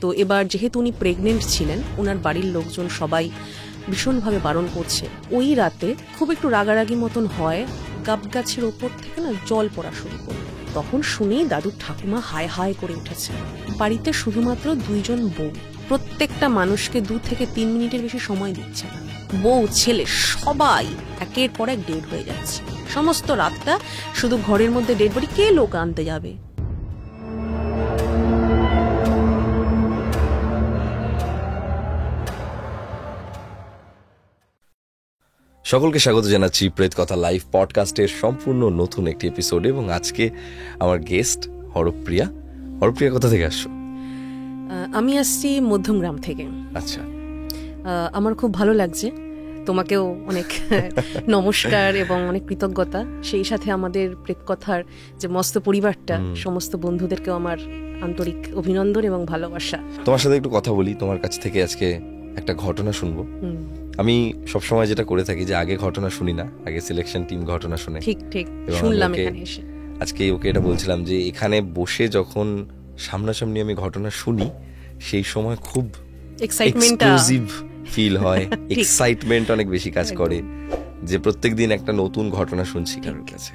তো এবার যেহেতু উনি প্রেগনেন্ট ছিলেন, ওনার বাড়ির লোকজন সবাই ভীষণভাবে বারণ করছে। ওই রাতে খুব একটু রাগারাগি মতন হয়, গাছের ওপর থেকে না জল পড়া শুরু করলো। তখন শুনেই দাদুর ঠাকুমা হায় হায় করে উঠেছে। বাড়িতে শুধুমাত্র 2 জন বউ, প্রত্যেকটা মানুষকে 2 থেকে 3 মিনিটের বেশি সময় দিচ্ছে না। বউ ছেলে সবাই একের পর এক ডেড হয়ে যাচ্ছে। সমস্ত রাতটা শুধু ঘরের মধ্যে ডেড বডি, কে লোক আনতে যাবে? সকলকে স্বাগত জানাচ্ছি প্রেত কথা লাইভ পডকাস্টের সম্পূর্ণ নতুন একটি এপিসোড। এবং আজকে আমার গেস্ট হরপ্রিয়া। হরপ্রিয়া কোথা থেকে আসছো? আমি আসছি মধ্যমগ্রাম থেকে। আচ্ছা, আমার খুব ভালো লাগছে। তোমাকেও অনেক নমস্কার এবং অনেক কৃতজ্ঞতা। সেই সাথে আমাদের প্রেত কথার যে মস্ত পরিবারটা, সমস্ত বন্ধুদেরকেও আমার আন্তরিক অভিনন্দন এবং ভালোবাসা। তোমার সাথে একটু কথা বলি, তোমার কাছ থেকে আজকে একটা ঘটনা শুনবো। আমি সবসময় যেটা করে থাকি যে আগে ঘটনা শুনি না, আগে সিলেকশন টিম ঘটনা শুনে। ঠিক ঠিক শুনলাম এখানে এসে। আজকে ওকে এটা বলছিলাম যে এখানে বসে যখন সামনাসামনি আমি ঘটনা শুনি, সেই সময় খুব এক্সক্লুসিভ ফিল হয়, এক্সাইটমেন্ট অনেক বেশি কাজ করে, যে প্রত্যেকদিন একটা নতুন ঘটনা শুনছি কারোর কাছে।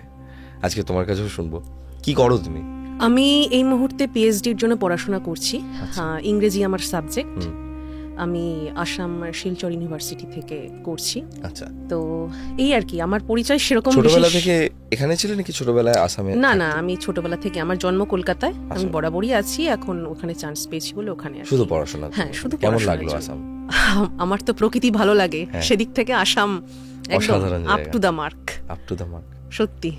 আজকে তোমার কাছেও শুনবো। কি করো তুমি? আমি এই মুহূর্তে পিএইচডির জন্য পড়াশোনা করছি। ইংরেজি আমার সাবজেক্ট। আমি আসাম শিলচর ইউনিভার্সিটি থেকে করছি। আচ্ছা, তো এই আর কি আমার পরিচয় সেরকম। ছোটবেলা থেকে এখানে ছিলে নাকি ছোটবেলায় আসামে? না না, আমি ছোটবেলা থেকে, আমার জন্ম কলকাতায়, আমি বরাবরই আছি। এখন ওখানে চান্স পেয়েছি বলে ওখানে আছি। শুধু পড়াশোনা? হ্যাঁ, শুধু। কেমন লাগলো আসাম? আমার তো প্রকৃতি ভালো লাগে, সেদিক থেকে আসাম একদম up to the mark. Up to the mark, সত্যি।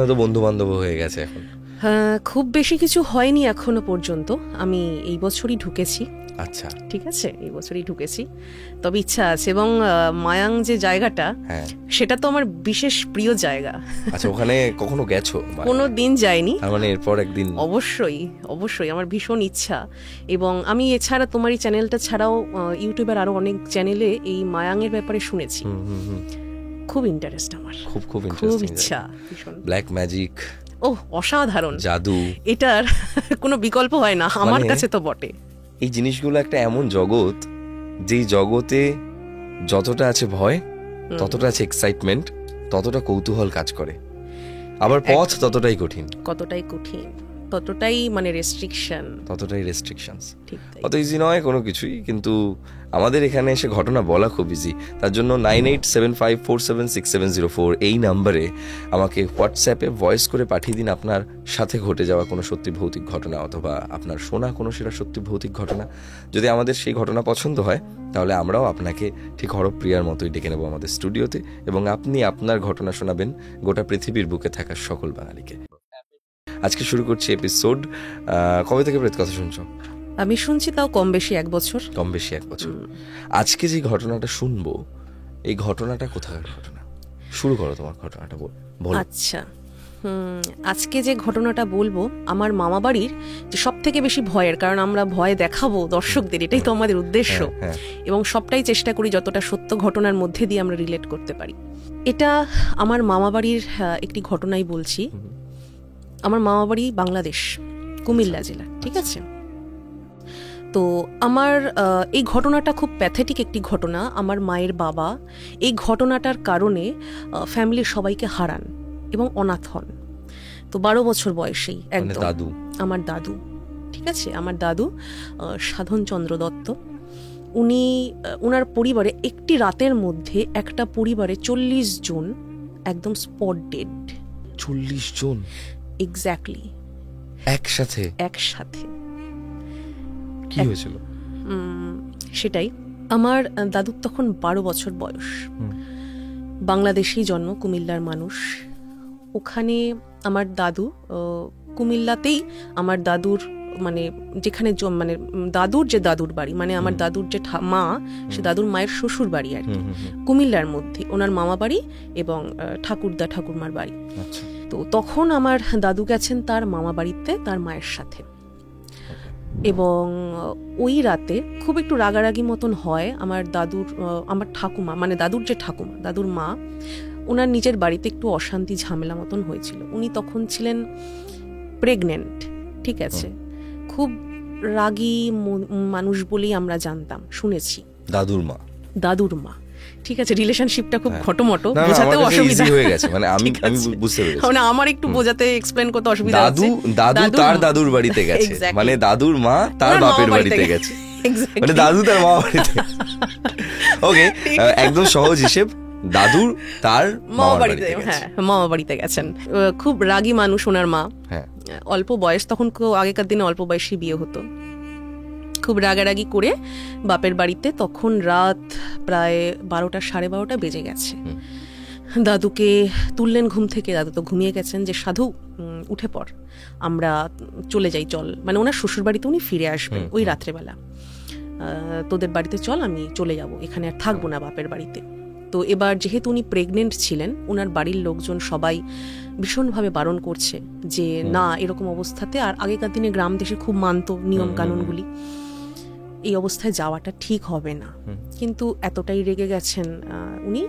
তো বন্ধু বান্ধব হয়ে গেছে এখন? হ্যাঁ, খুব বেশি কিছু হয়নি এখনো পর্যন্ত। আমি এই বছরই ঢুকেছি। আচ্ছা, ঠিক আছে, এই বছরই ঢুকেছি। তবে ইচ্ছা আছে। এবং মায়াং যে জায়গাটা, সেটা তো আমার বিশেষ প্রিয় জায়গা। আচ্ছা, ওখানে কখনো গেছো? কোনো দিন যাইনি। মানে এরপর একদিন অবশ্যই অবশ্যই, আমার ভীষণ ইচ্ছা। এবং আমি এছাড়া তোমার এই চ্যানেলটা ছাড়াও ইউটিউবের আরো অনেক চ্যানেলে এই মায়াং এর ব্যাপারে শুনেছি। খুব ইন্টারেস্ট আমার, খুব খুব ইচ্ছা। ব্ল্যাক ম্যাজিক, ও অসাধারণ জাদু, এটার কোনো বিকল্প হয় না আমার কাছে তো বটে। এই জিনিসগুলো একটা এমন জগৎ, যেই জগতে যতটা আছে ভয়, ততটা আছে এক্সাইটমেন্ট, ততটা কৌতূহল কাজ করে। আবার পথ ততটাই কঠিন, কতটাই কঠিন, ততটাই মানে রেস্ট্রিকশন, ততটাই রেস্ট্রিকশনস। অত ইজি নয় কোনো কিছুই, কিন্তু আমাদের এখানে এসে ঘটনা বলা খুব ইজি। তার জন্য 9875476704 এই নাম্বারে আমাকে হোয়াটসঅ্যাপে ভয়েস করে পাঠিয়ে দিন আপনার সাথে ঘটে যাওয়া কোনো সত্যি ভৌতিক ঘটনা, অথবা আপনার শোনা কোনো সেটা সত্যি ভৌতিক ঘটনা। যদি আমাদের সেই ঘটনা পছন্দ হয়, তাহলে আমরাও আপনাকে ঠিক হরপ্রিয়ার মতোই ডেকে নেব আমাদের স্টুডিওতে, এবং আপনি আপনার ঘটনা শোনাবেন গোটা পৃথিবীর বুকে থাকা সকল বাঙালিকে। আজকে শুরু করছি এপিসোড। কবে থেকে প্রেত কথা শুনছো? আমি শুনছি তাও কম বেশি 1 বছর। কম বেশি 1 বছর। আজকে যে ঘটনাটা শুনবো, এই ঘটনাটা কোথাকার ঘটনা? শুরু করো তোমার ঘটনাটা, বলো। আচ্ছা, আজকে যে ঘটনাটা বলবো আমার মামা বাড়ির যে সব থেকে বেশি ভয়ের, কারণ আমরা ভয় দেখাবো দর্শকদের, এটাই তো আমাদের উদ্দেশ্য। এবং সবটাই চেষ্টা করি যতটা সত্য ঘটনার মধ্যে দিয়ে আমরা রিলেট করতে পারি। এটা আমার মামা বাড়ির একটি ঘটনাই বলছি। আমার মামা বাড়ি বাংলাদেশ, কুমিল্লা জেলা। ঠিক আছে, তো আমার এই ঘটনাটা খুব প্যাথেটিক একটি ঘটনা। আমার মায়ের বাবা এই ঘটনাটার কারণে ফ্যামিলির সবাইকে হারান এবং অনাথ হন। তো 12 বছর বয়সেই একদম। আমার দাদু, ঠিক আছে, আমার দাদু সাধন চন্দ্র দত্ত, উনি ওনার পরিবারে একটি রাতের মধ্যে একটা পরিবারে 40 জন একদম স্পট ডেড। 40 জন এক্স্যাক্টলি, একসাথে? কি হয়েছিল সেটাই। আমার দাদুর তখন 12 বছর বয়স। বাংলাদেশেই জন্ম, কুমিল্লার মানুষ। ওখানে আমার দাদু, কুমিল্লাতেই আমার দাদুর মানে যেখানে মানে দাদুর যে দাদুর বাড়ি, মানে আমার দাদুর যে মা, সে দাদুর মায়ের শ্বশুর বাড়ি আর কি, কুমিল্লার মধ্যে ওনার মামা বাড়ি এবং ঠাকুরদা ঠাকুরমার বাড়ি। তো তখন আমার দাদু গেছেন তার মামা বাড়িতে তার মায়ের সাথে। এবং ওই রাতে খুব একটু রাগারাগি মতন হয়। আমার ঠাকুমা, মানে দাদুর যে ঠাকুমা, দাদুর মা, ওনার নিজের বাড়িতে একটু অশান্তি ঝামেলা মতন হয়েছিল। উনি তখন ছিলেন প্রেগনেন্ট, ঠিক আছে, খুব রাগী মানুষ বলেই আমরা জানতাম, শুনেছি। দাদুর মা, ঠিক আছে, রিলেশনশিপটা খুব ঘটমটো, বোঝাতেও অসুবিধা হয়ে গেছে, মানে আমি বুঝতে পেরেছি, মানে আমার একটু বোঝাতে এক্সপ্লেন করতে অসুবিধা হচ্ছে। দাদু তার দাদুর বাড়িতে গেছে, মানে দাদুর মা তার বাপের বাড়িতে গেছে, মানে দাদু তার মা বাড়িতে। ওকে, একদম সহজ হিসেব, দাদু তার মামা বাড়িতে, হ্যাঁ মামা বাড়িতে গেছেন। খুব রাগী মানুষ ওনার মা, অল্প বয়স, তখন আগেকার দিনে অল্প বয়সী বিয়ে হতো। খুব রাগারাগি করে বাপের বাড়িতে, তখন রাত প্রায় 12টা 12:30 বেজে গেছে। দাদুকে তুললেন ঘুম থেকে, দাদু তো ঘুমিয়ে গেছেন, যে সাধু উঠে পড়, আমরা চলে যাই, চল, মানে ওনার শ্বশুর বাড়িতে উনি ফিরে আসবেন ওই রাত্রেবেলা, তোদের বাড়িতে চল, আমি চলে যাব, এখানে আর থাকবো না বাপের বাড়িতে। তো এবার যেহেতু উনি প্রেগনেন্ট ছিলেন, ওনার বাড়ির লোকজন সবাই ভীষণভাবে বারণ করছে যে না, এরকম অবস্থাতে, আর আগেকার দিনে গ্রাম দেশে খুব মানত নিয়ম কানুনগুলি, এই অবস্থায় যাওয়াটা ঠিক হবে না। কিন্তু এতটাই রেগে গেছেন উনি,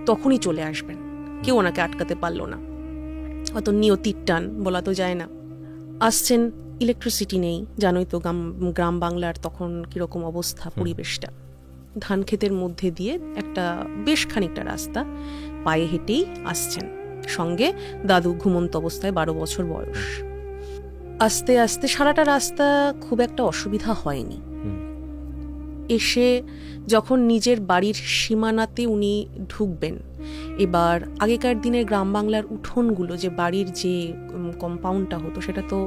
তখনই চলে আসবেন, কেউ ওনাকে আটকাতে পারলো না। অত নিয়তির টান বলা তো যায় না। আসছেন, ইলেকট্রিসিটি নেই, জানোই তো গ্রাম বাংলার তখন কিরকম অবস্থা, পরিবেশটা, ধান ক্ষেতের মধ্যে দিয়ে একটা বেশ খানিকটা রাস্তা পায়ে হেঁটেই আসছেন, সঙ্গে দাদু ঘুমন্ত অবস্থায়, 12 বছর বয়স। আস্তে আস্তে সারাটা রাস্তা খুব একটা অসুবিধা হয়নি। এসে যখন নিজের বাড়ির সীমানাতে উনি ঢুকবেন, এবার আগেকার দিনের গ্রাম বাংলার উঠোনগুলো, যে বাড়ির যে কম্পাউন্ডটা হতো, সেটা তো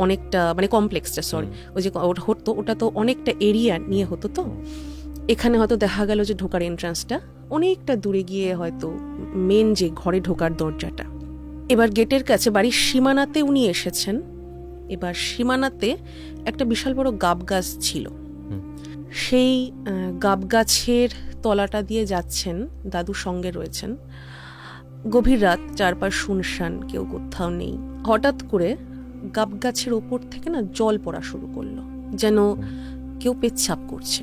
অনেকটা, মানে কমপ্লেক্সটা, সরি, ওই যে হতো, ওটা তো অনেকটা এরিয়া নিয়ে হতো। তো এখানে হয়তো দেখা গেল যে ঢোকার এন্ট্রান্সটা অনেকটা দূরে গিয়ে হয়তো মেন যে ঘরে ঢোকার দরজাটা। এবার গেটের কাছে, বাড়ির সীমানাতে উনি এসেছেন। এবার সীমানাতে একটা বিশাল বড় গাব গাছ ছিল, সেই গাব গাছের তলাটা দিয়ে যাচ্ছেন, দাদু সঙ্গে রয়েছেন। গভীর রাত, চারপাশ শুনশান, কেউ কোথাও নেই। হঠাৎ করে গাব গাছের ওপর থেকে না জল পড়া শুরু করলো, যেন কেউ পেচ্ছাপ করছে।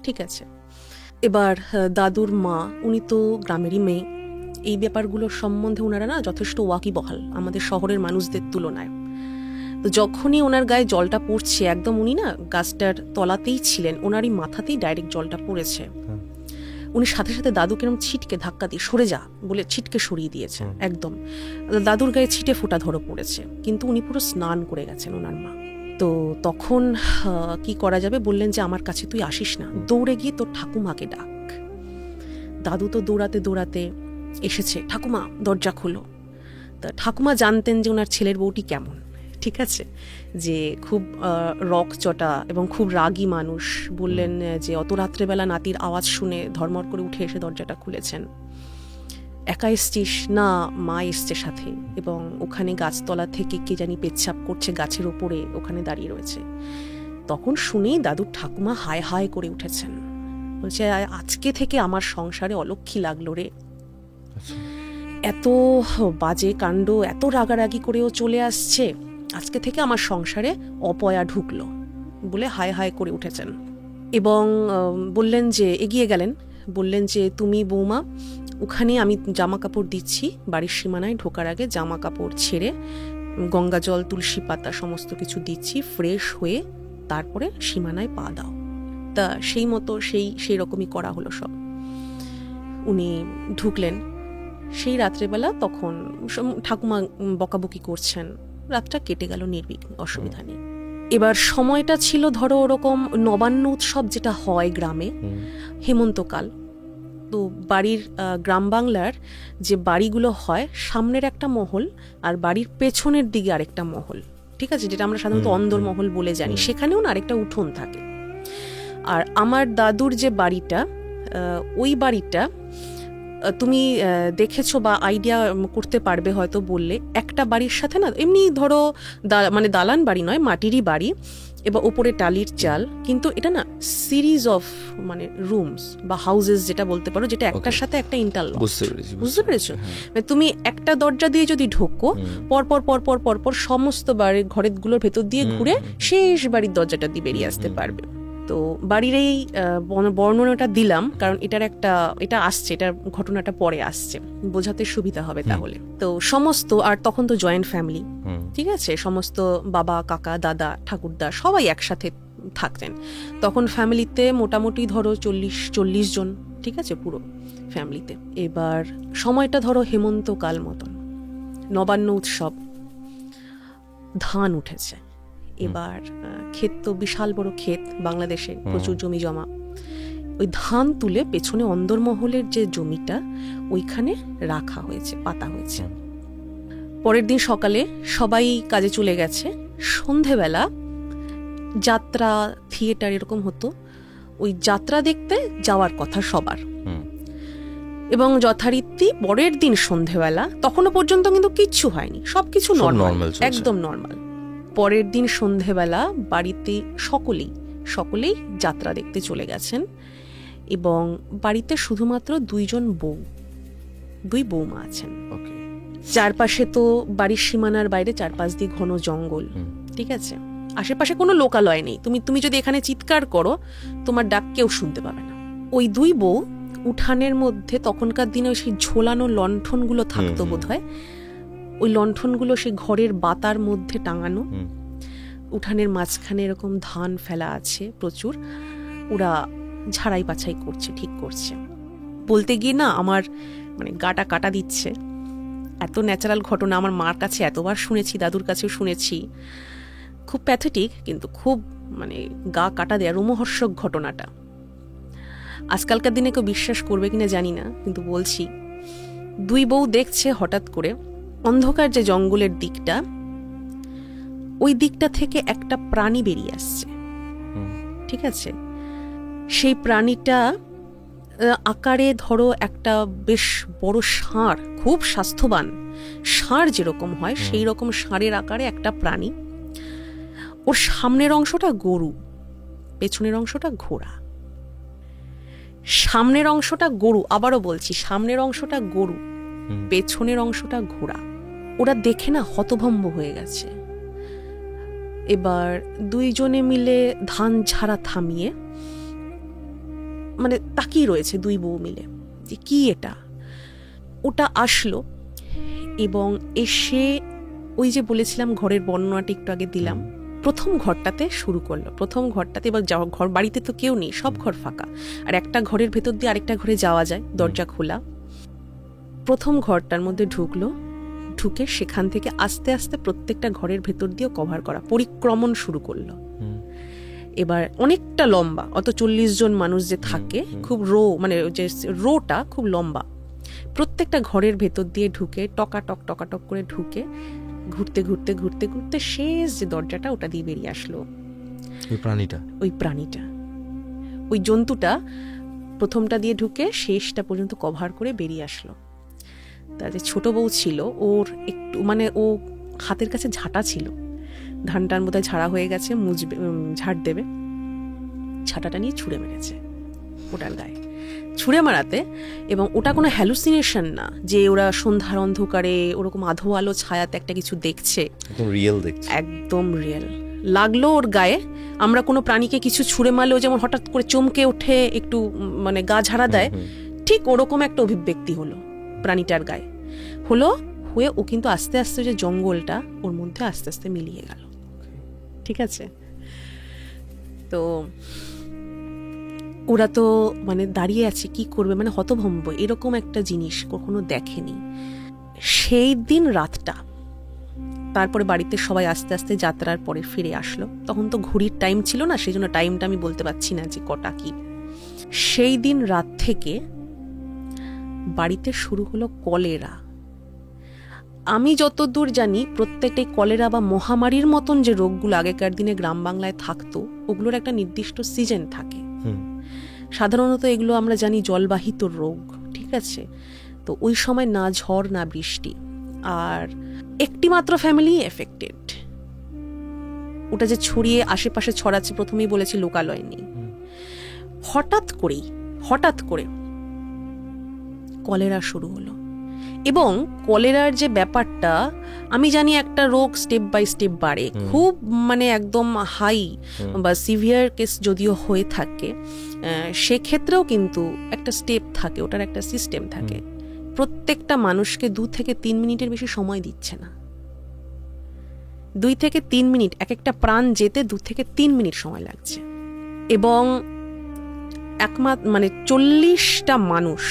ঠিক আছে, এবার দাদুর মা, উনি তো গ্রামেরই মেয়ে, এই ব্যাপারগুলোর সম্বন্ধে ওনারা না যথেষ্ট ওয়াকিবহাল আমাদের শহরের মানুষদের তুলনায়। তো যখনই ওনার গায়ে জলটা পড়ছে, একদম উনি না গাছটার তলাতেই ছিলেন, ওনারই মাথাতেই ডাইরেক্ট জলটা পড়েছে। উনি সাথে সাথে দাদুকে এরকম ছিটকে ধাক্কা দিয়ে সরে যা বলে ছিটকে সরিয়ে দিয়েছেন একদম। দাদুর গায়ে ছিটে ফোঁটা ধরে পড়েছে, কিন্তু উনি পুরো স্নান করে গেছেন ওনার মা। তো তখন কি করা যাবে, বললেন যে আমার কাছে তুই আসিস না, দৌড়ে গিয়ে তোর ঠাকুমাকে ডাক। দাদু তো দৌড়াতে দৌড়াতে এসেছে, ঠাকুমা দরজা খোলো। তা ঠাকুমা জানতেন যে ওনার ছেলের বউটি কেমন, ঠিক আছে, যে খুব রকচটা এবং খুব রাগী মানুষ। বললেন যে অত রাত্রেবেলা নাতির আওয়াজ শুনে ধর্মর করে উঠে এসে দরজাটা খুলেছেন। একা এসছিস না, মা এসছে সাথে, এবং ওখানে গাছতলা থেকে কে জানি পেচ্ছাপ করছে গাছের ওপরে, ওখানে দাঁড়িয়ে রয়েছে। তখন শুনেই দাদুর ঠাকুমা হায় হায় করে উঠেছেন, বলছে আজকে থেকে আমার সংসারে অলক্ষী লাগলো রে। এত বাজে কাণ্ড, এত রাগারাগি করেও চলে আসছে, আজকে থেকে আমার সংসারে অপয়া ঢুকলো বলে হায় হায় করে উঠেছেন। এবং বললেন যে, এগিয়ে গেলেন, বললেন যে তুমি বৌমা, ওখানে আমি জামা কাপড় দিচ্ছি, বাড়ির সীমানায় ঢোকার আগে জামা কাপড় ছেড়ে গঙ্গা জল, তুলসী পাতা সমস্ত কিছু দিচ্ছি, ফ্রেশ হয়ে তারপরে সীমানায় পা দাও। তা সেই মতো সেই রকমই করা হলো সব। উনি ঢুকলেন সেই রাত্রেবেলা, তখন ঠাকুমা বকাবকি করছেন, রাতটা কেটে গেল নির্বিঘ্ন, অসুবিধা নেই। এবার সময়টা ছিল ধরো ওরকম নবান্ন উৎসব যেটা হয় গ্রামে, হেমন্তকাল। তো বাড়ির গ্রাম বাংলার যে বাড়িগুলো হয়, সামনের একটা মহল আর বাড়ির পেছনের দিকে আরেকটা মহল, ঠিক আছে, যেটা আমরা সাধারণত অন্দরমহল বলে জানি, সেখানেও না আরেকটা উঠোন থাকে। আর আমার দাদুর যে বাড়িটা, ওই বাড়িটা তুমি দেখেছো বা আইডিয়া করতে পারবে হয়তো বললে, একটা বাড়ির সাথে না এমনি ধরো মানে দালান বাড়ি নয়, মাটিরই বাড়ি, এবার ওপরে টালির চাল, কিন্তু এটা না সিরিজ অফ মানে রুমস বা হাউসেস যেটা বলতে পারো, যেটা একটার সাথে একটা ইন্টারলক। বুঝতে পেরেছো? তুমি একটা দরজা দিয়ে যদি ঢোকো, পরপর পরপর পরপর সমস্ত বাড়ির ঘরের গুলোর ভেতর দিয়ে ঘুরে শেষ বাড়ির দরজাটা দিয়ে বেরিয়ে আসতে পারবে। তো বাড়ির এই বর্ণনাটা দিলাম কারণ এটা আসছে, এটার ঘটনাটা পরে আসছে, বোঝাতে সুবিধা হবে তাহলে। তো সমস্ত, আর তখন তো জয়েন্ট ফ্যামিলি, ঠিক আছে, সমস্ত বাবা, কাকা, দাদা, ঠাকুরদা সবাই একসাথে থাকতেন। তখন ফ্যামিলিতে মোটামুটি ধরো 40 জন, ঠিক আছে, পুরো ফ্যামিলিতে। এবার সময়টা ধরো হেমন্তকাল মতন, নবান্ন উৎসব, ধান উঠেছে। এবার ক্ষেত তো বিশাল বড় ক্ষেত, বাংলাদেশে প্রচুর জমি জমা। ওই ধান তুলে পেছনে অন্দরমহলের যে জমিটা ওইখানে রাখা হয়েছে, পাতা হয়েছে। পরের দিন সকালে সবাই কাজে চলে গেছে। সন্ধেবেলা যাত্রা, থিয়েটার এরকম হতো, ওই যাত্রা দেখতে যাওয়ার কথা সবার। এবং যথারীতি পরের দিন সন্ধেবেলা, তখনও পর্যন্ত কিন্তু কিচ্ছু হয়নি, সবকিছু নর্মাল, একদম নর্মাল। পরের দিন সন্ধেবেলা বাড়িতে সকলেই যাত্রা দেখতে চলে গেছেন এবং বাড়িতে শুধুমাত্র দুই বৌমা আছেন। চারপাশে তো বাড়ির সীমানার বাইরে চারপাশ দিয়ে ঘন জঙ্গল, ঠিক আছে, আশেপাশে কোনো লোকালয় নেই। তুমি যদি এখানে চিৎকার করো তোমার ডাক কেউ শুনতে পাবে না। ওই দুই বউ উঠানের মধ্যে, তখনকার দিনে সেই ঝোলানো লণ্ঠনগুলো থাকতো বোধহয়, ওই লণ্ঠনগুলো সেই ঘরের বাতার মধ্যে টাঙানো, উঠানের মাঝখানে এরকম ধান ফেলা আছে প্রচুর, ওরা ঝাড়াই বাছাই করছে, ঠিক করছে। বলতে গিয়ে না আমার মানে গাটা কাটা দিচ্ছে, এত ন্যাচারাল ঘটনা। আমার মার কাছে এতবার শুনেছি, দাদুর কাছেও শুনেছি, খুব প্যাথেটিক, কিন্তু খুব মানে গা কাটা দেয়া, রোমহর্ষক ঘটনাটা। আজকালকার দিনে কেউ বিশ্বাস করবে কিনা জানি না, কিন্তু বলছি, দুই বউ দেখছে হঠাৎ করে অন্ধকার যে জঙ্গলের দিকটা, ওই দিকটা থেকে একটা প্রাণী বেরিয়ে আসছে, ঠিক আছে। সেই প্রাণীটা আকারে ধরো একটা বেশ বড় ষাঁড়, খুব স্বাস্থ্যবান ষাঁড় যেরকম হয় সেই রকম ষাঁড়ের আকারে একটা প্রাণী। ওর সামনের অংশটা গরু, পেছনের অংশটা ঘোড়া। সামনের অংশটা গরু, আবারও বলছি, সামনের অংশটা গরু, পেছনের অংশটা ঘোড়া। ওরা দেখে না হতভম্ব হয়ে গেছে। এবার দুইজনে মিলে ধান ঝাড়া থামিয়ে মানে তাকিয়ে রয়েছে দুই বউ মিলে যে কি এটা। ওটা আসলো এবং এসে ওই যে বলেছিলাম ঘরের বর্ণনাটা একটু আগে দিলাম, প্রথম ঘরটাতে শুরু করলো। প্রথম ঘরটাতে, এবার ঘর, বাড়িতে তো কেউ নেই, সব ঘর ফাঁকা, আর একটা ঘরের ভেতর দিয়ে আরেকটা ঘরে যাওয়া যায়, দরজা খোলা। প্রথম ঘরটার মধ্যে ঢুকে সেখান থেকে আস্তে আস্তে প্রত্যেকটা ঘরের ভেতর দিয়ে কভার করা, পরিক্রমণ শুরু করলো। এবার অনেকটা লম্বা, অত 40 জন মানুষ যে থাকে, খুব মানে যে রোটা খুব লম্বা। প্রত্যেকটা ঘরের ভেতর দিয়ে ঢুকে টকাটক করে ঢুকে ঘুরতে শেষ যে দরজাটা, ওটা দিয়ে বেরিয়ে আসলো ওই প্রাণীটা, ওই জন্তুটা। প্রথমটা দিয়ে ঢুকে শেষটা পর্যন্ত কভার করে বেরিয়ে আসলো। তার যে ছোট বউ ছিল, ওর একটু মানে ও হাতের কাছে ঝাঁটা ছিল, ধানটার মধ্যে ঝাড়া হয়ে গেছে, ঝাড় দেবে, ঝাঁটাটা নিয়ে ছুঁড়ে মেরেছে ওটার গায়ে। ছুঁড়ে মারাতে, এবং ওটা কোনো হ্যালুসিনেশন না যে ওরা সন্ধ্যার অন্ধকারে ওরকম আধো আলো ছায়াতে একটা কিছু দেখছে, একদম রিয়েল লাগলো ওর গায়ে। আমরা কোনো প্রাণীকে কিছু ছুঁড়ে মারলেও যেমন হঠাৎ করে চমকে ওঠে, একটু মানে গা ঝাড়া দেয়, ঠিক ওরকম একটা অভিব্যক্তি হলো প্রাণীটার গায়ে। হয়ে ও কিন্তু আস্তে আস্তে যে জঙ্গলটা ওর মধ্যে আস্তে আস্তে মিলিয়ে গেল, ঠিক আছে। তো ওরা তো মানে দাঁড়িয়ে আছে, কি করবে, মানে হতভম্ব, এরকম একটা জিনিস কখনো দেখেনি। সেই দিন রাতটা, তারপরে বাড়িতে সবাই আস্তে আস্তে যাত্রার পরে ফিরে আসলো। তখন তো ঘড়ির টাইম ছিল না, সেই জন্য টাইমটা আমি বলতে পারছি না যে কটা কি। সেই দিন রাত থেকে বাড়িতে শুরু হলো কলেরা। আমি যতদূর জানি প্রত্যেকটাই কলেরা বা মহামারীর মতন যে রোগগুলো আগেকার দিনে গ্রাম বাংলায় থাকতো, ওগুলোর একটা নির্দিষ্ট সিজন থাকে। সাধারণত এগুলো আমরা জানি জলবাহিত রোগ, ঠিক আছে। তো ওই সময় না ঝড় না বৃষ্টি, আর একটি মাত্র ফ্যামিলি এফেক্টেড। ওটা যে ছড়িয়ে আশেপাশে ছড়াচ্ছে, প্রথমেই বলেছি লোকালয় নেই। হঠাৎ করে কলেরা শুরু হলো। এবং কলেরার যে ব্যাপারটা, আমি জানি একটা রোগ স্টেপ বাই স্টেপ বাড়ে, খুব মানে একদম হাই বা সিভিয়ার কেস যদিও হয়ে থাকে, সেক্ষেত্রেও কিন্তু একটা স্টেপ থাকে, ওটার একটা সিস্টেম থাকে। প্রত্যেকটা মানুষকে 2 থেকে 3 মিনিটের বেশি সময় দিচ্ছে না। 2 থেকে 3 মিনিট, এক একটা প্রাণ যেতে 2 থেকে 3 মিনিট সময় লাগছে। এবং মানে 40টা মানুষ,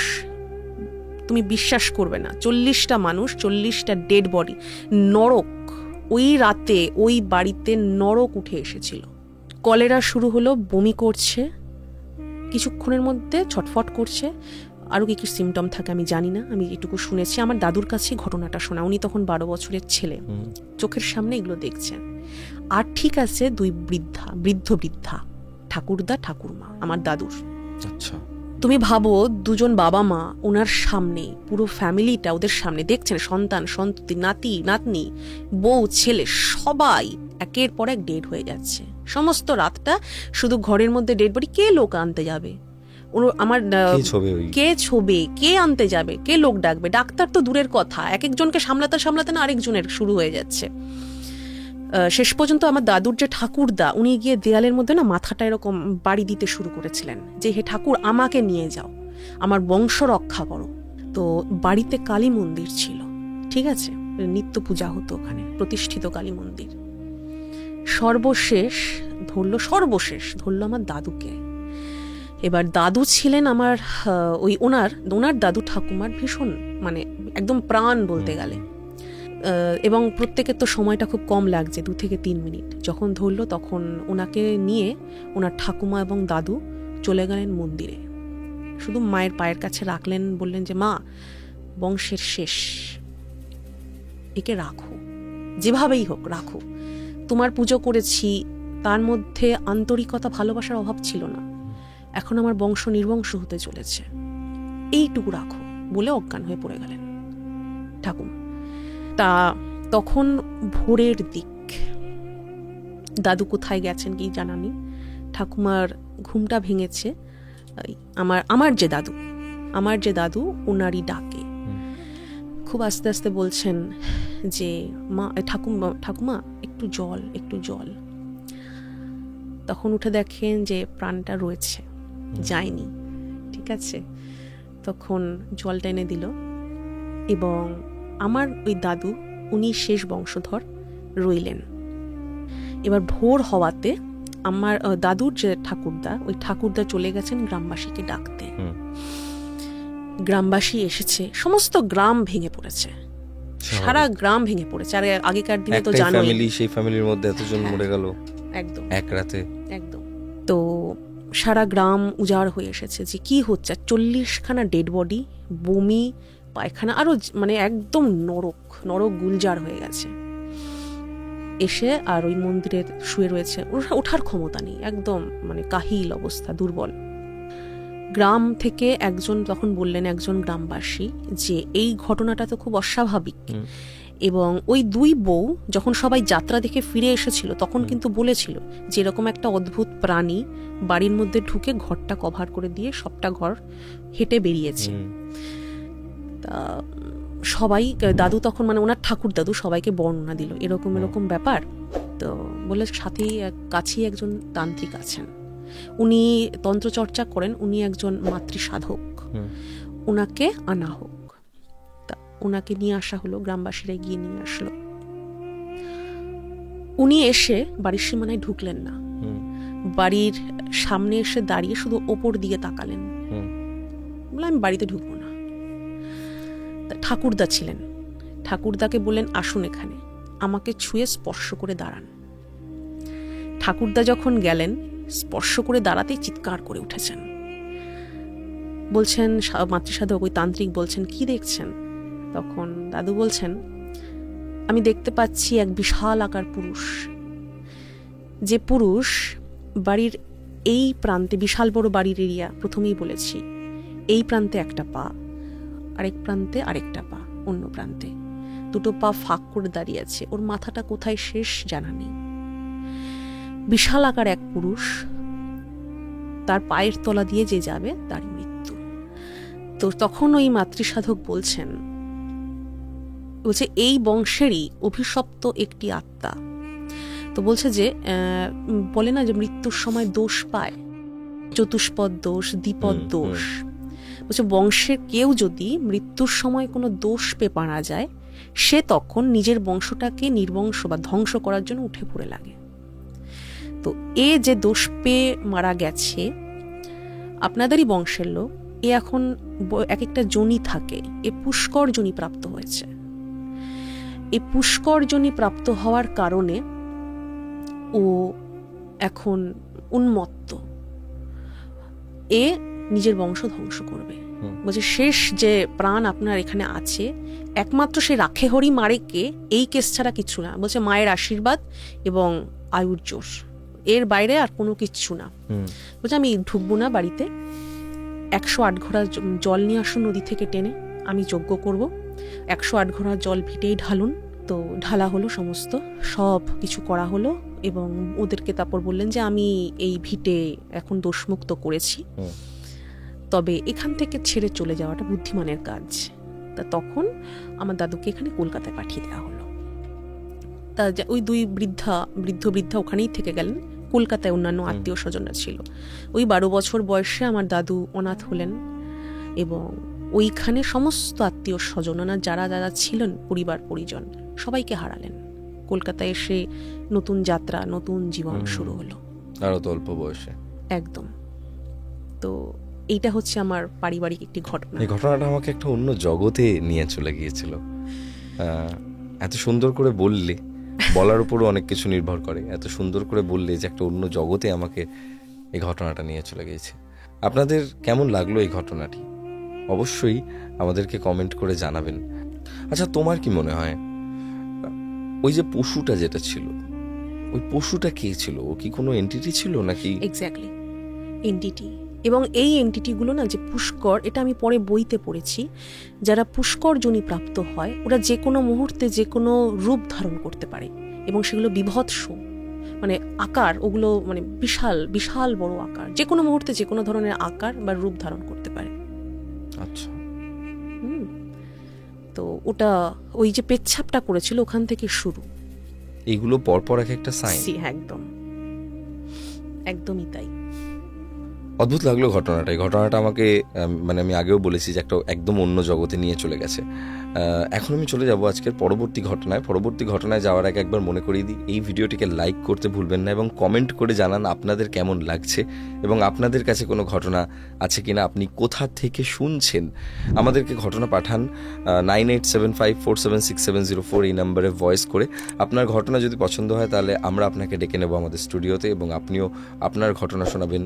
তুমি বিশ্বাস করবে না, 40টা মানুষ, 40টা ডেড বডি, নরক। ওই রাতে ওই বাড়িতে নরক উঠে এসেছিল। কলেরা শুরু হলো, বমি করছে, কিছুক্ষণের মধ্যে ছটফট করছে, আরও কি কি সিমটম থাকে আমি জানি না, আমি এটুকু শুনেছি। আমার দাদুর কাছে ঘটনাটা শোনা, উনি তখন 12 বছরের ছেলে, চোখের সামনে এগুলো দেখছেন। আর ঠিক আছে, 2 বৃদ্ধা ঠাকুরদা ঠাকুরমা আমার দাদুর। আচ্ছা, তুমি ভাবো, 2জন বাবা মা ওনার সামনে, পুরো ফ্যামিলিটা ওদের সামনে দেখছেন, সন্তান সন্ততি, নাতি নাতনি, বউ ছেলে, সবাই একের পর এক ডেড হয়ে যাচ্ছে। সমস্ত রাতটা শুধু ঘরের মধ্যে ডেড বডি। কে লোক আনতে যাবে? আমার কে ছবে, কে আনতে যাবে, কে লোক ডাকবে? ডাক্তার তো দূরের কথা, এক একজনকে সামলাতে সামলাতে না আরেকজনের শুরু হয়ে যাচ্ছে। শেষ পর্যন্ত আমার দাদুর যে ঠাকুরদা, উনি গিয়ে দেয়ালের মধ্যে না মাথাটা এরকম বাড়ি দিতে শুরু করেছিলেন যে, হে ঠাকুর, আমাকে নিয়ে যাও, আমার বংশ রক্ষা করো। তো বাড়িতে কালী মন্দির ছিল, ঠিক আছে, নিত্য পূজা হতো ওখানে, প্রতিষ্ঠিত কালী মন্দির। সর্বশেষ ধরলো আমার দাদুকে। এবার দাদু ছিলেন আমার ওনার দাদু ঠাকুমার ভীষণ মানে একদম প্রাণ বলতে গেলে। এবং প্রত্যেকের তো সময়টা খুব কম লাগছে, 2 থেকে 3 মিনিট। যখন ধরলো তখন ওনাকে নিয়ে ওনার ঠাকুমা এবং দাদু চলে গেলেন মন্দিরে। শুধু মায়ের পায়ের কাছে রাখলেন, বললেন যে, মা, বংশের শেষ, একে রাখো, যেভাবেই হোক রাখো। তোমার পুজো করেছি, তার মধ্যে আন্তরিকতা ভালোবাসার অভাব ছিল না, এখন আমার বংশ নির্বংশ হতে চলেছে, এইটুকু রাখো বলে অজ্ঞান হয়ে পড়ে গেলেন ঠাকুমা। তখন ভোরের দিক, দাদু কোথায় গেছেন কি জানা নেই, ঠাকুমার ঘুমটা ভেঙেছে। আমার যে দাদু ওনারই ডাকে খুব আস্তে আস্তে বলছেন যে, মা, ঠাকুমা, একটু জল। তখন উঠে দেখেন যে প্রাণটা রয়েছে, যায়নি, ঠিক আছে। তখন জলটা এনে দিল এবং আমার ওই দাদু, উনি শেষ বংশধর রইলেন। এবার ভোর হওয়াতে আমার দাদুর যে ঠাকুরদা, ওই ঠাকুরদা চলে গেছেন গ্রামবাসীকে ডাকতে। গ্রামবাসী এসেছে, সমস্ত গ্রাম ভেঙে পড়েছে, সারা গ্রাম ভেঙে পড়েছে। আর আগেকার দিনে তো জানোই, সেই ফ্যামিলির মধ্যে এতজন মরে গেল একদম এক রাতে, একদম। তো সারা গ্রাম উজাড় হয়ে এসেছে যে কি হচ্ছে। 40খানা ডেড বডি, বমি, পায়খানা, আরো মানে একদম নরক গুলজার হয়ে গেছে। এসে আর ওই মন্দিরে শুয়ে রয়েছে, ওঠার ক্ষমতা নেই, একদম মানে কাহিল অবস্থা, দুর্বল। গ্রাম থেকে একজন তখন বললেন, একজন গ্রামবাসী, যে এই ঘটনাটা তো খুব অস্বাভাবিক। এবং ওই 2 বউ যখন সবাই যাত্রা দেখে ফিরে এসেছিল, তখন কিন্তু বলেছিল যে এরকম একটা অদ্ভুত প্রাণী বাড়ির মধ্যে ঢুকে ঘরটা কভার করে দিয়ে সবটা ঘর হেঁটে বেরিয়েছে। তা সবাই, দাদু তখন মানে ওনার ঠাকুর দাদু সবাইকে বর্ণনা দিল, এরকম ব্যাপার। তো বলে, সাথেই কাছেই একজন তান্ত্রিক আছেন, উনি তন্ত্রচর্চা করেন, উনি একজন মাতৃসাধক, ওনাকে আনা হোক। তা ওনাকে নিয়ে আসা হলো, গ্রামবাসীরা গিয়ে নিয়ে আসলো। উনি এসে বাড়ির সীমানায় ঢুকলেন না, বাড়ির সামনে এসে দাঁড়িয়ে শুধু ওপর দিকে তাকালেন, বলে, আমি বাড়িতে ঢুকবো না। ঠাকুরদা ছিলেন, ঠাকুরদাকে বললেন, আসুন এখানে, আমাকে ছুঁয়ে স্পর্শ করে দাঁড়ান। ঠাকুরদা যখন গেলেন, স্পর্শ করে দাঁড়াতেই চিৎকার করে উঠেছেন, বলছেন, মাতৃসাধক ওই তান্ত্রিক বলছেন, কি দেখছেন? তখন দাদু বলছেন, আমি দেখতে পাচ্ছি এক বিশাল আকার পুরুষ, যে পুরুষ বাড়ির এই প্রান্তে, বিশাল বড় বাড়ির এরিয়া, প্রথমেই বলেছি, এই প্রান্তে একটা পা, আরেক প্রান্তে আরেকটা পা, অন্য প্রান্তে 2টো পা ফাঁক করে দাঁড়িয়ে আছে, ওর মাথাটা কোথায় শেষ জানা নেই। বিশাল আকার এক পুরুষ, তার পায়ের তলা দিয়ে যে যাবে তার মৃত্যু। তো তখন ওই মাতৃসাধক বলছেন বলছে এই বংশেরই অভিশপ্ত একটি আত্মা। তো বলছে যে বলে না যে মৃত্যুর সময় দোষ পায়, চতুষ্পদ দোষ, দ্বিপদ দোষ। বলছে বংশের কেউ যদি মৃত্যুর সময় কোনো দোষ পেয়ে মারা যায়, সে তখন নিজের বংশটাকে নির্বংশ বা ধ্বংস করার জন্য উঠে পড়ে লাগে। তো এ যে দোষ পেয়ে মারা গেছে, আপনাদেরই বংশের লোক, এ এখন এক একটা যোনি থাকে, এ পুষ্কর যোনি প্রাপ্ত হয়েছে। এই পুষ্কর যোনি প্রাপ্ত হওয়ার কারণে ও এখন উন্মত্ত, এ নিজের বংশ ধ্বংস করবে। বলছে শেষ যে প্রাণ আপনার এখানে আছে, একমাত্র সে রাখে হরি মারে কে, এই কেস ছাড়া কিছু না। বলছে মায়ের আশীর্বাদ এবং আয়ুর জোর, এর বাইরে আর কোনো কিচ্ছু না। বলছে আমি ঢুকবো না বাড়িতে, 108 ঘোড়া জল নিয়ে আসুন নদী থেকে টেনে, আমি যজ্ঞ করব। 108 ঘোড়া জল ভিটেই ঢালুন। তো ঢালা হলো, সমস্ত সব কিছু করা হলো, এবং ওদেরকে তারপর বললেন যে আমি এই ভিটে এখন দোষমুক্ত করেছি, তবে এখান থেকে ছেড়ে চলে যাওয়াটা বুদ্ধিমানের কাজ। তা তখন আমার দাদুকে এখানে কলকাতায় পাঠিয়ে দেওয়া হলো। তা ওই দুই বৃদ্ধা ওখানেই থেকে গেলেন। কলকাতায় অন্যান্য আত্মীয় স্বজনরা ছিল। ওই 12 বছর বয়সে আমার দাদু অনাথ হলেন, এবং ওইখানে সমস্ত আত্মীয় স্বজনরা যারা যারা ছিলেন, পরিবার পরিজন, সবাইকে হারালেন। কলকাতায় এসে নতুন যাত্রা, নতুন জীবন শুরু হলো, আরো তো অল্প বয়সে। একদম। তো এইটা হচ্ছে আমার পারিবারিক একটি ঘটনা। এই ঘটনাটা আমাকে একটা অন্য জগতে নিয়ে চলে গিয়েছিল। এত সুন্দর করে বললে, বলার উপরও অনেক কিছু নির্ভর করে। এত সুন্দর করে বললে যে একটা অন্য জগতে আমাকে এই ঘটনাটা নিয়ে চলে গিয়েছে। আপনাদের কেমন লাগলো এই ঘটনাটি? অবশ্যই আমাদেরকে কমেন্ট করে জানাবেন। আচ্ছা, তোমার কি মনে হয় ওই যে পশুটা যেটা ছিল, ওই পশুটা কে ছিল? ও কি কোনো এন্টিটি ছিল নাকি? Exactly, entity. এবং এই এন্টিটিগুলো না, যে পুষ্কর, এটা আমি পরে বইতে পড়েছি, যারা পুষ্কর যোনি প্রাপ্ত হয় ওরা যে কোনো মুহূর্তে যে কোনো রূপ ধারণ করতে পারে, এবং সেগুলো বিভৎস, মানে আকার, ওগুলো মানে বিশাল বিশাল বড় আকার, যে কোনো মুহূর্তে যে কোনো ধরনের আকার বা রূপ ধারণ করতে পারে। আচ্ছা। তো ওটা ওই যে পেচ্ছাপটা করেছিল ওখান থেকে শুরু। এইগুলো পরপর এক একটা সাইন। একদম, একদমই তাই। অদ্ভুত লাগলো ঘটনাটা। এই ঘটনাটা আমাকে, মানে আমি আগেও বলেছি যে একটা একদম অন্য জগতে নিয়ে চলে গেছে। এখন আমি চলে যাব আজকের পরবর্তী ঘটনায় যাওয়ার আগে একবার মনে করিয়ে দিই, এই ভিডিওটিকে লাইক করতে ভুলবেন না, এবং কমেন্ট করে জানান আপনাদের কেমন লাগছে, এবং আপনাদের কাছে কোনো ঘটনা আছে কিনা, আপনি কোথা থেকে শুনছেন। আমাদেরকে ঘটনা পাঠান 9875476704 এই নাম্বারে ভয়েস করে। আপনার ঘটনা যদি পছন্দ হয় তাহলে আমরা আপনাকে ডেকে নেব আমাদের স্টুডিওতে, এবং আপনিও আপনার ঘটনা শোনাবেন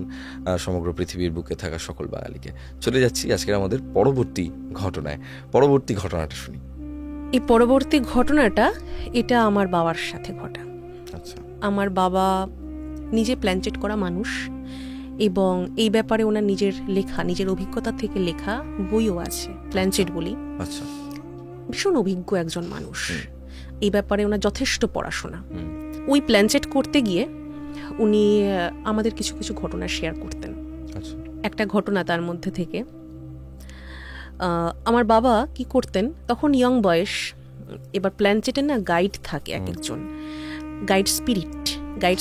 সমগ্র পৃথিবীর বুকে থাকা সকল বাঙালিকে। চলে যাচ্ছি আজকের আমাদের পরবর্তী ঘটনাটা শুনি। এই পরবর্তী ঘটনাটা, এটা আমার বাবার সাথে ঘটা। আচ্ছা। আমার বাবা নিজে প্ল্যানচেট করা মানুষ, এবং এই ব্যাপারে ওনার নিজের লেখা, নিজের অভিজ্ঞতা থেকে লেখা বইও আছে, প্ল্যানচেট বলি। আচ্ছা। ভীষণ অভিজ্ঞ একজন মানুষ, এই ব্যাপারে ওনার যথেষ্ট পড়াশোনা। ওই প্ল্যানচেট করতে গিয়ে উনি আমাদের কিছু কিছু ঘটনা শেয়ার করতেন। একটা ঘটনা তার মধ্যে থেকে, আমার বাবা কি করতেন, তখন ইয়ং বয়স, এবার প্ল্যানচেটে না গাইড থাকে, এক একজন গাইড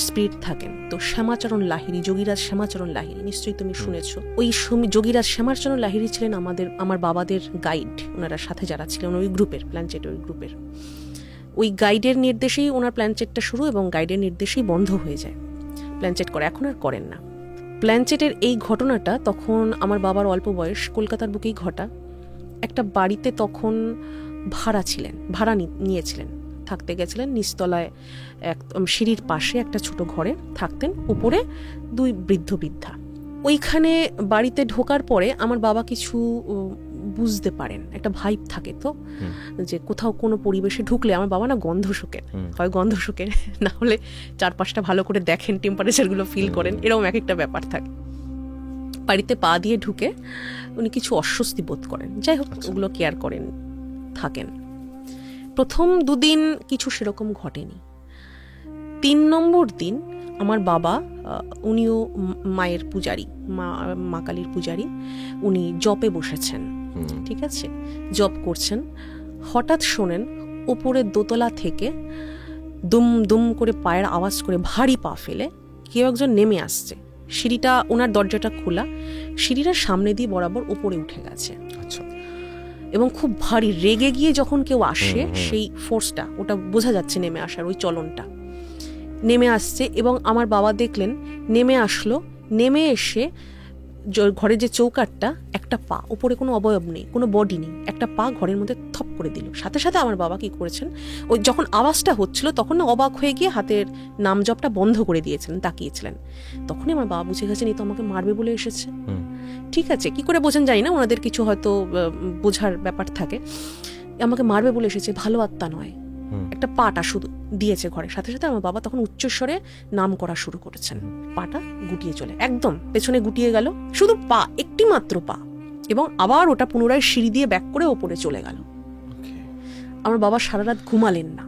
স্পিরিট থাকেন। তো শ্যামাচরণ লাহিড়ী, যোগীরাজ শ্যামাচরণ লাহিড়ী, নিশ্চয়ই তুমি শুনেছ। ওই যোগীরাজ শ্যামাচরণ লাহিড়ী ছিলেন আমার বাবাদের গাইড। ওনারা সাথে যারা ছিলেন ওই গ্রুপের, প্ল্যানচেটের ওই গ্রুপের, ওই গাইডের নির্দেশেই ওনার প্ল্যানচেটটা শুরু, এবং গাইডের নির্দেশেই বন্ধ হয়ে যায়। প্ল্যানচেট করে, এখন আর করেন না। প্ল্যানচেটের এই ঘটনাটা তখন আমার বাবার অল্প বয়স, কলকাতার বুকেই ঘটা। একটা বাড়িতে তখন ভাড়া নিয়েছিলেন, থাকতে গেছিলেন নিচতলায়, সিঁড়ির পাশে একটা ছোট ঘরে থাকতেন, উপরে 2 বৃদ্ধা। ওইখানে বাড়িতে ঢোকার পরে আমার বাবা কিছু বুঝতে পারেন, একটা ভাইব থাকে তো, যে কোথাও কোনো পরিবেশে ঢুকলে আমার বাবা না গন্ধ শোকেন, হয় গন্ধ শোকেন, না হলে চারপাশটা ভালো করে দেখেন, টেম্পারেচারগুলো ফিল করেন, এরকম এক একটা ব্যাপার থাকে। বাড়িতে পা দিয়ে ঢুকে উনি কিছু অস্বস্তি বোধ করেন, যাই হোক ওগুলো কেয়ার করেন, থাকেন। প্রথম 2 দিন কিছু সেরকম ঘটেনি। 3 নম্বর দিন আমার বাবা, উনিও মায়ের পূজারী, মা কালীর পূজারী, উনি জপে বসেছেন, ঠিক আছে, জপ করছেন। হঠাৎ শোনেন ওপরের দোতলা থেকে দুম দুম করে পায়ের আওয়াজ করে ভারী পা ফেলে কেউ একজন নেমে আসছে। সিঁড়িটা, ওনার দরজাটা খোলা, সিঁড়িটার সামনে দিয়ে বরাবর ওপরে উঠে গেছে। আচ্ছা। এবং খুব ভারী রেগে গিয়ে যখন কেউ আসে, সেই ফোর্সটা, ওটা বোঝা যাচ্ছে নেমে আসার ওই চলনটা, নেমে আসছে। এবং আমার বাবা দেখলেন নেমে আসলো, নেমে এসে ঘরের যে চৌকাঠটা, একটা পা, উপরে কোনো অবয়ব নেই, কোনো বডি নেই, একটা পা ঘরের মধ্যে থপ করে দিল। সাথে সাথে আমার বাবা কি করেছেন, ওই যখন আওয়াজটা হচ্ছিল তখন না অবাক হয়ে গিয়ে হাতের নাম জপটা বন্ধ করে দিয়েছিলেন, তাকিয়েছিলেন। তখনই আমার বাবা বুঝে গেছেন এই তো আমাকে মারবে বলে এসেছে। ঠিক আছে, কি করে বোঝেন জানি না, ওনাদের কিছু হয়তো বোঝার ব্যাপার থাকে। আমাকে মারবে বলে এসেছে, ভালো আত্মা নয়। একটা পাটা শুধু দিয়েছে ঘরে। সাথে সাথে আমার বাবা তখন উচ্চস্বরে নাম করা শুরু করেছেন। পাটা গুটিয়ে চলে, একদম পেছনে গুটিয়ে গেল, শুধু পা, একটি মাত্র পা। এবং আবার ওটা পুনরায় সিঁড়ি দিয়ে ব্যাক করে ওপরে চলে গেল। আমার বাবা সারা রাত ঘুমালেন না।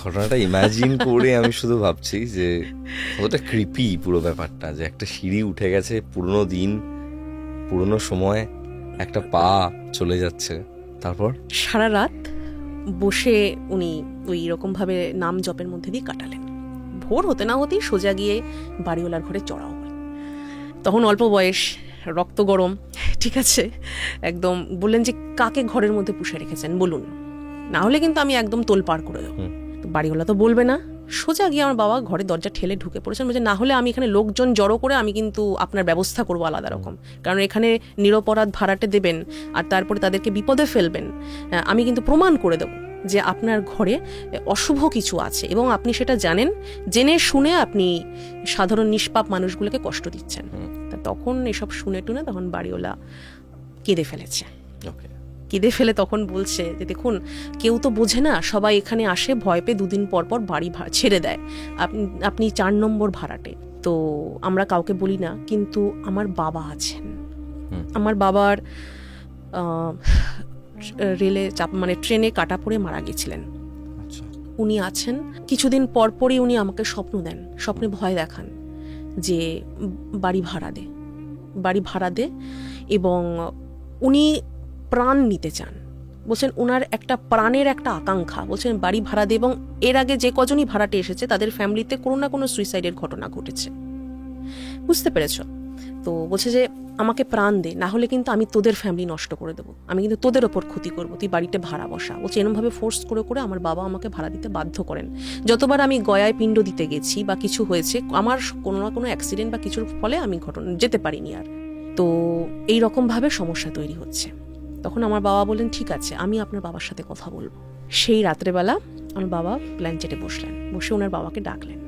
ঘটনাটা ইমাজিন করে আমি শুধু ভাবছি যে কতটা ক্রিপি পুরো ব্যাপারটা, যে একটা সিঁড়ি উঠে গেছে, পুরনো দিন, পুরনো সময়, একটা পা চলে যাচ্ছে। তারপর সারা রাত বসে উনি ওই রকম ভাবে নাম জপের মধ্যে দিয়ে কাটালেন। ভোর হতে না হতেই সোজা গিয়ে বাড়িওয়ালার ঘরে চড়াও হল। তখন অল্প বয়স, রক্ত গরম, ঠিক আছে, একদম বললেন যে কাকে ঘরের মধ্যে পুষে রেখেছেন বলুন, না হলে কিন্তু আমি একদম তোল পার করে দেবো। তো বাড়িওয়ালা তো বলবে না, সোজা গিয়ে আমার বাবা ঘরের দরজা ঠেলে ঢুকে পড়েছেন, বলছে না হলে আমি এখানে লোকজন জড়ো করে আমি কিন্তু আপনার ব্যবস্থা করবো আলাদা রকম, কারণ এখানে নিরপরাধ ভাড়াটে দেবেন আর তারপরে তাদেরকে বিপদে ফেলবেন। আমি কিন্তু প্রমাণ করে দেবো যে আপনার ঘরে অশুভ কিছু আছে এবং আপনি সেটা জানেন, জেনে শুনে আপনি সাধারণ নিষ্পাপ মানুষগুলোকে কষ্ট দিচ্ছেন। তা তখন এসব শুনে টুনে তখন বাড়িওয়ালা কেঁদে ফেলেছে। কেঁদে ফেলে তখন বলছে যে দেখুন, কেউ তো বোঝে না, সবাই এখানে আসে ভয় পেয়ে, দুদিন পর পর বাড়ি ছেড়ে দেয়। আপনি 4 নম্বর ভাড়াটে, তো আমরা কাউকে বলি না, কিন্তু আমার বাবা আছেন। আমার বাবার রেলে মানে ট্রেনে কাটা পড়ে মারা গেছিলেন। উনি আছেন। কিছুদিন পর পরই উনি আমাকে স্বপ্ন দেন, স্বপ্নে ভয় দেখান যে বাড়ি ভাড়া দে এবং উনি প্রাণ নিতে চান। বলছেন ওনার একটা প্রাণের একটা আকাঙ্ক্ষা, বলছেন বাড়ি ভাড়া দে। এবং এর আগে যে কজনই ভাড়াটে এসেছে তাদের ফ্যামিলিতে কোনো না কোনো সুইসাইডের ঘটনা ঘটেছে, বুঝতে পেরেছ? তো বলছে যে আমাকে প্রাণ দে, না হলে কিন্তু আমি তোদের ফ্যামিলি নষ্ট করে দেবো, আমি কিন্তু তোদের ওপর ক্ষতি করবো, তুই বাড়িতে ভাড়া বসা। বলছে এরমভাবে ফোর্স করে করে আমার বাবা আমাকে ভাড়া দিতে বাধ্য করেন। যতবার আমি গয়ায় পিণ্ড দিতে গেছি বা কিছু হয়েছে, আমার কোনো না কোনো অ্যাক্সিডেন্ট বা কিছুর ফলে আমি যেতে পারিনি আর। তো এই রকমভাবে সমস্যা তৈরি হচ্ছে। তখন আমার বাবা বললেন ঠিক আছে, আমি আপনার বাবার সাথে কথা বলবো। সেই রাত্রেবেলা আমার বাবা প্ল্যানচেটে বসলেন, বসে ওনার বাবাকে ডাকলেন।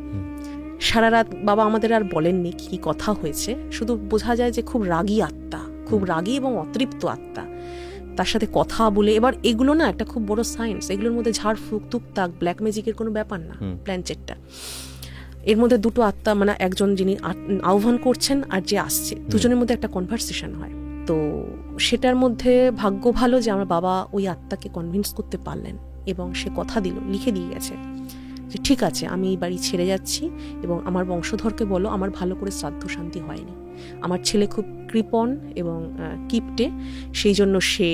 সারা রাত বাবা আমাদের আর বলেননি কি কথা হয়েছে, শুধু বোঝা যায় যে খুব রাগী আত্মা, খুব রাগী এবং অতৃপ্ত আত্মা। তার সাথে কথা বলে, এবার এগুলো না একটা খুব বড় সায়েন্স, এগুলোর মধ্যে ঝাড়ফুঁক টুকটাক ব্ল্যাক ম্যাজিকের কোনো ব্যাপার না। প্ল্যানচেটটা এর মধ্যে দুটো আত্মা, মানে একজন যিনি আহ্বান করছেন আর যে আসছে, দুজনের মধ্যে একটা কনভারসেশন হয়। তো সেটার মধ্যে ভাগ্য ভালো যে আমার বাবা ওই আত্মাকে কনভিন্স করতে পারলেন এবং সে কথা দিল, লিখে দিয়ে গেছে যে ঠিক আছে আমি এই বাড়ি ছেড়ে যাচ্ছি এবং আমার বংশধরকে বলো আমার ভালো করে শ্রাদ্ধ শান্তি হয়নি, আমার ছেলে খুব কৃপণ এবং কিপটে, সেই জন্য সে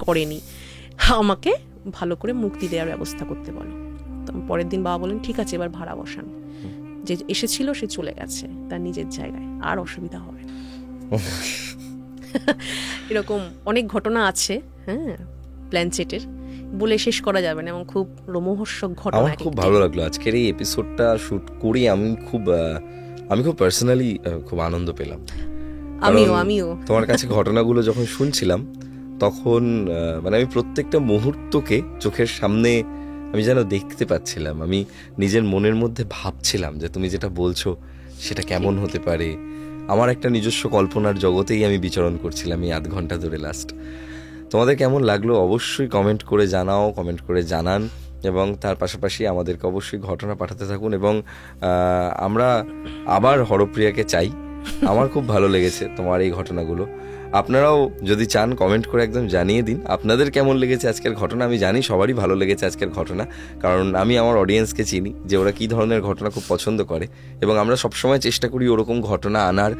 করেনি, আমাকে ভালো করে মুক্তি দেওয়ার ব্যবস্থা করতে বলো। তো পরের দিন বাবা বলেন ঠিক আছে এবার ভাড়া বসান, যে এসেছিল সে চলে গেছে তার নিজের জায়গায়, আর অসুবিধা হবে না। এরকম অনেক ঘটনা আছে, হ্যাঁ, প্ল্যানচেটের, বলে শেষ করা যাবে না, এবং খুব রোমহর্ষক ঘটনা। আমার খুব ভালো লাগলো আজকের এই এপিসোডটা শুট করে, আমি খুব পার্সোনালি খুব আনন্দ পেলাম। আমিও তোমার কাছে ঘটনাগুলো যখন শুনছিলাম তখন মানে আমি প্রত্যেকটা মুহূর্তকে চোখের সামনে আমি যেন দেখতে পাচ্ছিলাম। আমি নিজের মনের মধ্যে ভাবছিলাম যে তুমি যেটা বলছো সেটা কেমন হতে পারে। আমার একটা নিজস্ব কল্পনার জগতেই আমি বিচরণ করছিলাম এই 8 ঘন্টা ধরে লাস্ট। তোমাদের কেমন লাগলো অবশ্যই কমেন্ট করে জানাও, কমেন্ট করে জানান, এবং তার পাশাপাশি আমাদেরকে অবশ্যই ঘটনা পাঠাতে থাকুন। এবং আমরা আবার হরপ্রিয়াকে চাই, আমার খুব ভালো লেগেছে তোমার এই ঘটনাগুলো। আপনারাও যদি চান কমেন্ট করে একদম জানিয়ে দিন আপনাদের কেমন লেগেছে আজকের ঘটনা। আমি জানি সবারই ভালো লেগেছে আজকের ঘটনা, কারণ আমি আমার অডিয়েন্সকে চিনি যে ওরা কী ধরনের ঘটনা খুব পছন্দ করে, এবং আমরা সবসময় চেষ্টা করি ওরকম ঘটনা আনার,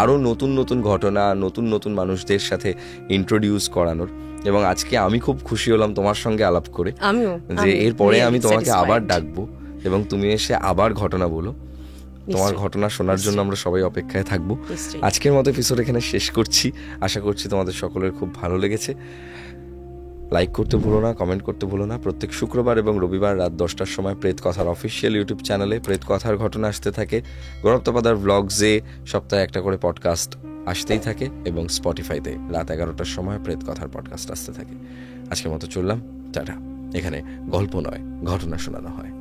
আরও নতুন নতুন ঘটনা নতুন নতুন মানুষদের সাথে ইন্ট্রোডিউস করানোর। এবং আজকে আমি খুব খুশি হলাম তোমার সঙ্গে আলাপ করে, যে এরপরে আমি তোমাকে আবার ডাকবো এবং তুমি এসে আবার ঘটনা বলো। তোমার ঘটনা শোনার জন্য আমরা সবাই অপেক্ষায় থাকবো। আজকের মতো এপিসোড এখানে শেষ করছি। আশা করছি তোমাদের সকলের খুব ভালো লেগেছে। লাইক করতে ভুলো না, কমেন্ট করতে ভুলো না। প্রত্যেক শুক্রবার এবং রবিবার রাত 10টার সময় প্রেত কথার অফিসিয়াল ইউটিউব চ্যানেলে প্রেত কথার ঘটনা আসতে থাকে। গৌরব তপাদার ব্লগসে সপ্তাহে একটা করে পডকাস্ট আসতেই থাকে, এবং স্পটিফাইতে রাত 11টার সময় প্রেত কথার পডকাস্ট আসতে থাকে। আজকের মতো চললাম, টাটা। এখানে গল্প নয়, ঘটনা শোনানো হয়।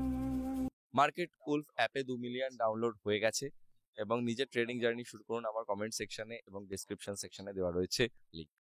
মার্কেট উলফ অ্যাপে 2 মিলিয়ন ডাউনলোড হয়ে গেছে, এবং নিজের ট্রেডিং জার্নি শুরু করুন। আমার কমেন্ট সেকশনে এবং ডেসক্রিপশন সেকশনে দেওয়া রয়েছে লিঙ্ক।